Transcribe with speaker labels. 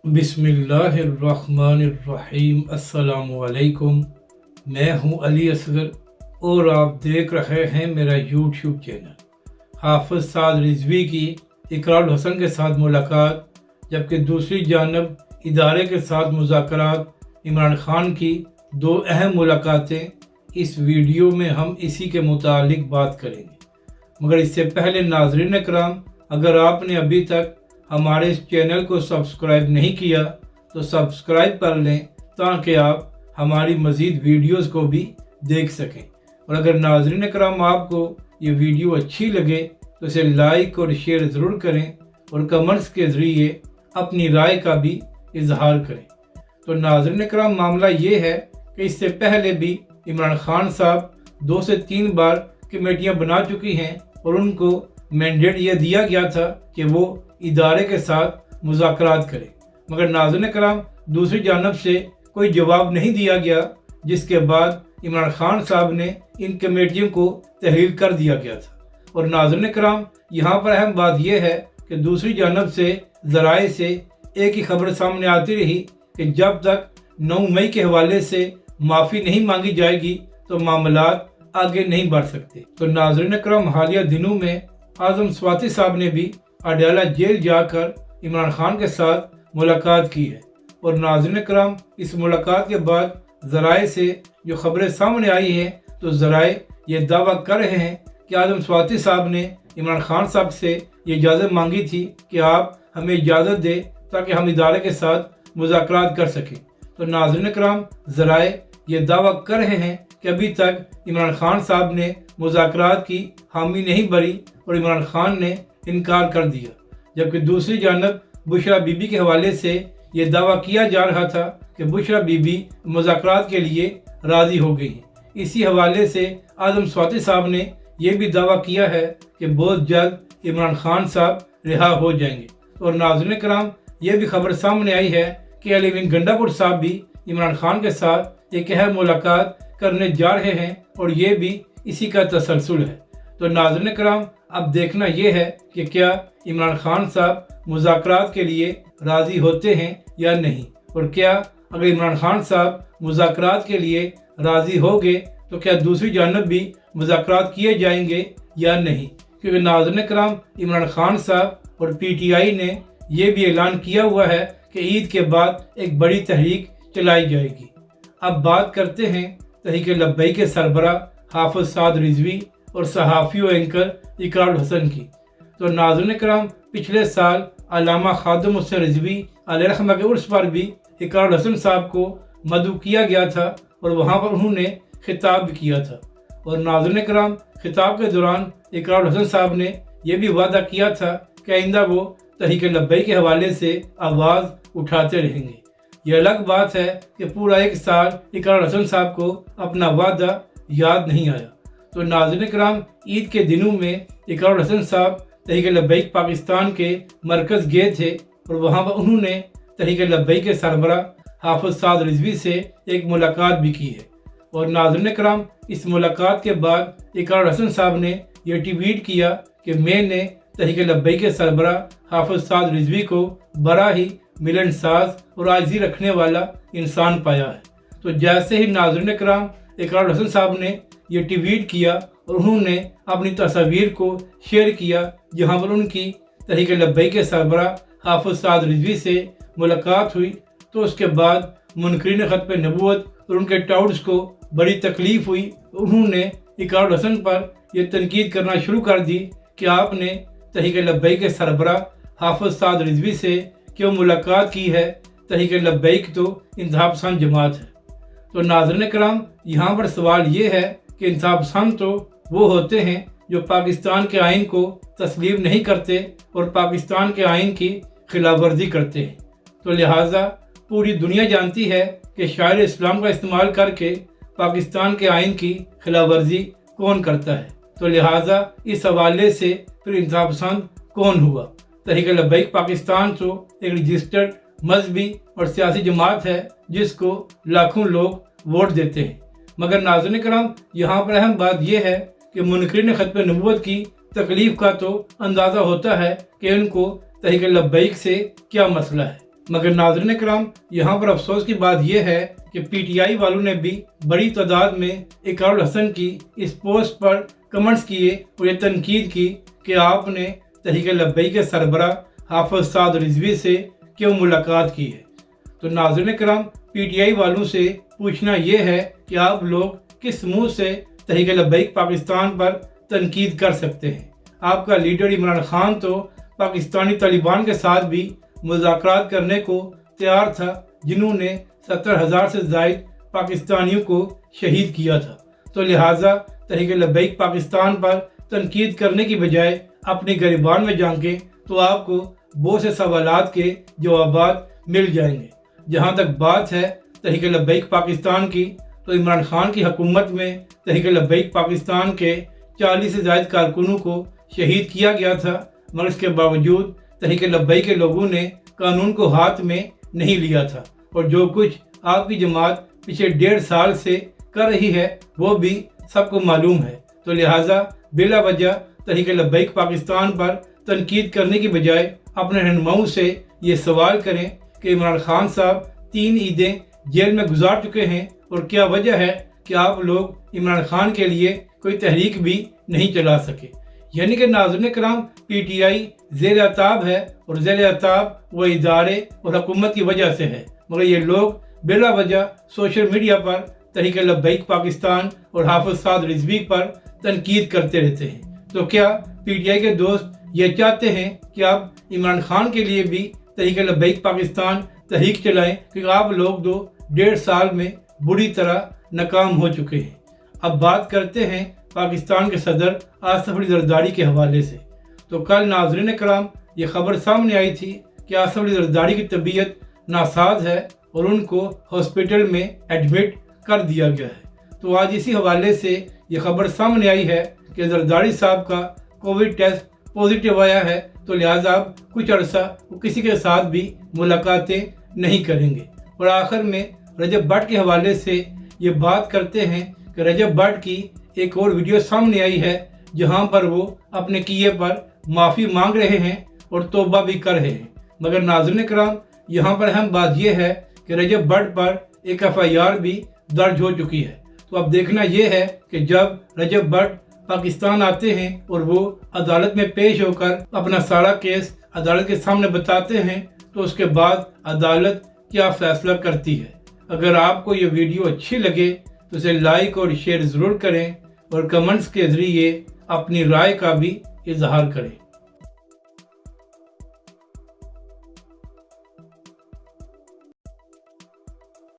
Speaker 1: बिस्मिल्लाहिर्रहमानिर्रहीम। अस्सलामुअलैकुम। मैं हूं अली असगर और आप देख रहे हैं मेरा यूट्यूब चैनल। हाफिज साद रिजवी की इकरार हसन के साथ मुलाकात, जबकि दूसरी जानब इदारे के साथ मुज़ाकरात, इमरान खान की दो अहम मुलाकातें। इस वीडियो में हम इसी के मुतालिक बात करेंगे, मगर इससे पहले नाज़रीन कराम, अगर आपने अभी तक हमारे इस चैनल को सब्सक्राइब नहीं किया तो सब्सक्राइब कर लें ताकि आप हमारी मज़ीद वीडियोस को भी देख सकें। और अगर नाज़रीन कराम आपको ये वीडियो अच्छी लगे तो इसे लाइक और शेयर ज़रूर करें और कमेंट्स के ज़रिए अपनी राय का भी इजहार करें। तो नाज़रीन कराम, मामला ये है कि इससे पहले भी इमरान खान साहब 2 से 3 बार कमेटियाँ बना चुकी हैं और उनको मैंडेट ये दिया गया था कि वो इदारे के साथ मुज़ाकरात करें, मगर नाज़रीन कराम दूसरी जानब से कोई जवाब नहीं दिया गया, जिसके बाद इमरान खान साहब ने इन कमेटियों को तहलील कर दिया गया था। और नाज़रीन कराम, यहाँ पर अहम बात यह है कि दूसरी जानब से ज़राए से एक ही खबर सामने आती रही कि जब तक 9 मई के हवाले से माफ़ी नहीं मांगी जाएगी तो मामलात आगे नहीं बढ़ सकते। तो नाज़रीन कराम, हालिया दिनों में आज़म स्वाति साहब ने भी अडयाला जेल जाकर इमरान खान के साथ मुलाकात की है। और नाज़रीन कराम, इस मुलाकात के बाद ज़राए से जो खबरें सामने आई हैं, तो ज़राए ये दावा कर रहे हैं कि आज़म स्वाति साहब ने इमरान खान साहब से ये इजाज़त मांगी थी कि आप हमें इजाज़त दें ताकि हम इदारे के साथ मुज़ाकरात कर सकें। तो नाज़रीन कराम, ज़राए ये दावा कर रहे हैं कि अभी तक इमरान खान साहब ने मुज़ाकरात की हामी नहीं भरी और इमरान खान ने इनकार कर दिया, जबकि दूसरी जानब बुशरा बीबी के हवाले से ये दावा किया जा रहा था कि बुशरा बीबी मुज़ाकरात के लिए राज़ी हो गई हैं। इसी हवाले से आज़म स्वाति साहब ने यह भी दावा किया है कि बहुत जल्द इमरान खान साहब रिहा हो जाएंगे। और नाज़रीन कराम, ये भी खबर सामने आई है कि अली गंडापुर साहब भी इमरान खान के साथ एक अहम मुलाकात करने जा रहे हैं और ये भी इसी का तसलसल है। तो नाज़रीन कराम, अब देखना यह है कि क्या इमरान खान साहब मुज़ाकरात के लिए राज़ी होते हैं या नहीं, और क्या अगर इमरान खान साहब मुज़ाकरात के लिए राज़ी हो गए तो क्या दूसरी जानब भी मुज़ाकरात किए जाएंगे या नहीं। क्योंकि नाज़रीन कराम, इमरान खान साहब और PTI ने यह भी ऐलान किया हुआ है कि ईद के बाद एक बड़ी तहरीक चलाई जाएगी। अब बात करते हैं तहरीक लब्बैक के सरबराह हाफिज साद रिजवी और सहाफ़ी व एंकर इकरार हसन की। तो नाज़रीन कराम, पिछले साल अल्लामा खादिम हुसैन रिजवी अलैहिर्रहमा के उर्स पर भी इकरार हसन साहब को मदऊ किया गया था और वहाँ पर उन्होंने खिताब भी किया था। और नाज़रीन कराम, खिताब के दौरान इकरार हसन साहब ने यह भी वादा किया था कि आइंदा वो तहरीक लब्बैक के हवाले से आवाज़ उठाते रहेंगे। यह अलग बात है कि पूरा 1 साल इकरार हसन साहब को अपना वादा याद नहीं आया। तो नाज़रीन कराम, ईद के दिनों में इकरार हसन साहब तहरीक लब्बैक पाकिस्तान के मरकज़ गए थे और वहाँ पर उन्होंने तहरीक लब्बैक के सरबराह हाफिज साद रिजवी से एक मुलाकात भी की है। और नाज़रीन कराम, इस मुलाकात के बाद इकरार हसन साहब ने यह ट्वीट किया कि मैंने तहरीक लब्बैक के सरबराह हाफिज साद रिजवी को बड़ा ही मिलनसाज और आजिज़ी रखने वाला इंसान पाया है। तो जैसे ही नाज़रीन कराम इकरार हसन साहब ने यह ट्वीट किया और उन्होंने अपनी तस्वीर को शेयर किया जहां पर उनकी तहरीक लब्बैक के सरबराह हाफिज साद रिजवी से मुलाकात हुई, तो उसके बाद मुनकरीन ख़त्म नबूवत और उनके टाउट्स को बड़ी तकलीफ़ हुई। उन्होंने इकरार हसन पर यह तनकीद करना शुरू कर दी कि आपने तहरीक लब्बैक के सरबराह हाफिज साद रिजवी से क्यों मुलाकात की है, तहरीक लब्बैक तो इंतहा पसंद जमात है। तो नाज़रीन कराम, यहाँ पर सवाल ये है कि इंतहा पसंद तो वो होते हैं जो पाकिस्तान के आइन को तस्लीम नहीं करते और पाकिस्तान के आइन की खिलाफ वर्जी करते हैं। तो लिहाजा पूरी दुनिया जानती है कि शायर इस्लाम का इस्तेमाल करके पाकिस्तान के आइन की खिलाफ वर्जी कौन करता है। तो लिहाजा इस हवाले से फिर इंतहा पसंद कौन हुआ। तहरीक लब्बैक पाकिस्तान तो एक रजिस्टर्ड मजहबी और सियासी जमात है जिसको लाखों लोग वोट देते हैं। मगर नाज़रीन कराम, यहाँ पर अहम बात यह है कि मुनकरीन ख़त्म नबूवत की तकलीफ़ का तो अंदाज़ा होता है कि उनको तहरीक लब्बैक से क्या मसला है। मगर नाज़रीन कराम, यहाँ पर अफसोस की बात यह है कि PTI वालों ने भी बड़ी तादाद में इकरारुल हसन की इस पोस्ट पर कमेंट्स किए और ये तनकीद की कि आपने तहरीक लब्बैक के सरबराह हाफिज साद रिजवी से क्यों मुलाकात की है। तो नाज़रीन कराम, PTI वालों से पूछना यह है कि आप लोग किस मुँह से तहरीक लब्बैक पाकिस्तान पर तनकीद कर सकते हैं। आपका लीडर इमरान खान तो पाकिस्तानी तालिबान के साथ भी मुज़ाकरात करने को तैयार था, जिन्होंने 70,000 से ज़ायद पाकिस्तानियों को शहीद किया था। तो लिहाजा तहरीक लब्बैक पाकिस्तान पर तनकीद करने की बजाय अपने गिरबान में झांकें तो आपको बहुत से सवालात के जवाबात मिल जाएंगे। जहाँ तक बात है तहरीक लब्बैक पाकिस्तान की, तो इमरान खान की हुकूमत में तहरीक लब्बैक पाकिस्तान के 40 से ज़ायद कारकुनों को शहीद किया गया था, मगर इसके बावजूद तहरीक लब्बैक के लोगों ने कानून को हाथ में नहीं लिया था और जो कुछ आपकी जमात पिछले 1.5 साल से कर रही है वो भी सबको मालूम है। तो लिहाजा बिला वजह तहरीक लब्बैक पाकिस्तान पर तनकीद करने की बजाय अपने रहनुमाओं से ये सवाल करें कि इमरान खान साहब 3 ईदें जेल में गुजार चुके हैं और क्या वजह है कि आप लोग इमरान खान के लिए कोई तहरीक भी नहीं चला सके। यानी कि नाज़रीन कराम, PTI ज़ेर अताब है और ज़ेर अताब वो इदारे और हुकूमत की वजह से है, मगर ये लोग बिला वजह सोशल मीडिया पर तहरीक लब्बैक पाकिस्तान और हाफिज साद रिजवी पर तनकीद करते रहते हैं। तो क्या PTI के दोस्त ये चाहते हैं कि आप इमरान खान के लिए भी तहरीक लब्बैक पाकिस्तान तहरीक चलाएं, क्योंकि आप लोग 1.5 साल में बुरी तरह नाकाम हो चुके हैं। अब बात करते हैं पाकिस्तान के सदर आसिफ अली जरदारी के हवाले से। तो कल नाज़रीन कराम, ये खबर सामने आई थी कि आसिफ अली जरदारी की तबीयत नासाज है और उनको हॉस्पिटल में एडमिट कर दिया गया है। तो आज इसी हवाले से ये खबर सामने आई है कि जरदारी साहब का कोविड टेस्ट पॉजिटिव आया है, तो लिहाजा अब कुछ अरसा वो किसी के साथ भी मुलाकातें नहीं करेंगे। और आखिर में रजब भट्ट के हवाले से ये बात करते हैं कि रजब भट्ट की एक और वीडियो सामने आई है जहां पर वो अपने किए पर माफ़ी मांग रहे हैं और तौबा भी कर रहे हैं। मगर नाज़रीन कराम, यहाँ पर अहम बात यह है कि रजब भट्ट पर एक FIR भी दर्ज हो चुकी है। तो अब देखना यह है कि जब रजब भट्ट पाकिस्तान आते हैं और वो अदालत में पेश होकर अपना सारा केस अदालत के सामने बताते हैं, तो उसके बाद अदालत क्या फैसला करती है। अगर आपको ये वीडियो अच्छी लगे तो इसे लाइक और शेयर ज़रूर करें और कमेंट्स के ज़रिए अपनी राय का भी इजहार करें।